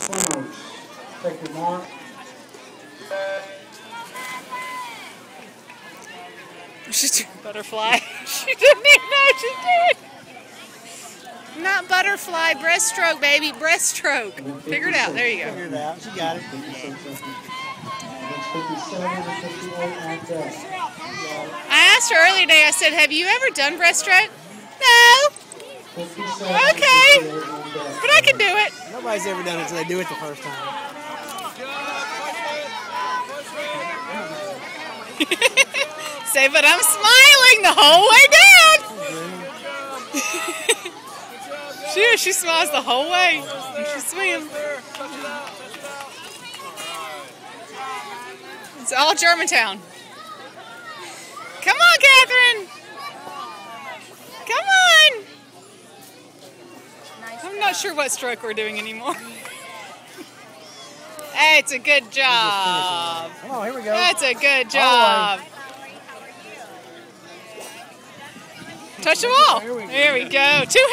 swimmers. Take your mark. She's doing butterfly. She didn't even know she did. Not butterfly, breaststroke, baby, breaststroke. Figure it out. There you go. Figured it out. She got it. 57 and 58 on deck. I asked her earlier today, I said, have you ever done breaststroke? No. 57 Okay. and 58 on deck. But I can do it. Nobody's ever done it until they do it the first time. Say, but I'm smiling the whole way down. She smiles the whole way when she swims. It's all Germantown. Come on, Catherine. Come on. I'm not sure what stroke we're doing anymore. Hey, it's a good job. Oh, here we go. That's a good job. Touch the wall. There we go. Two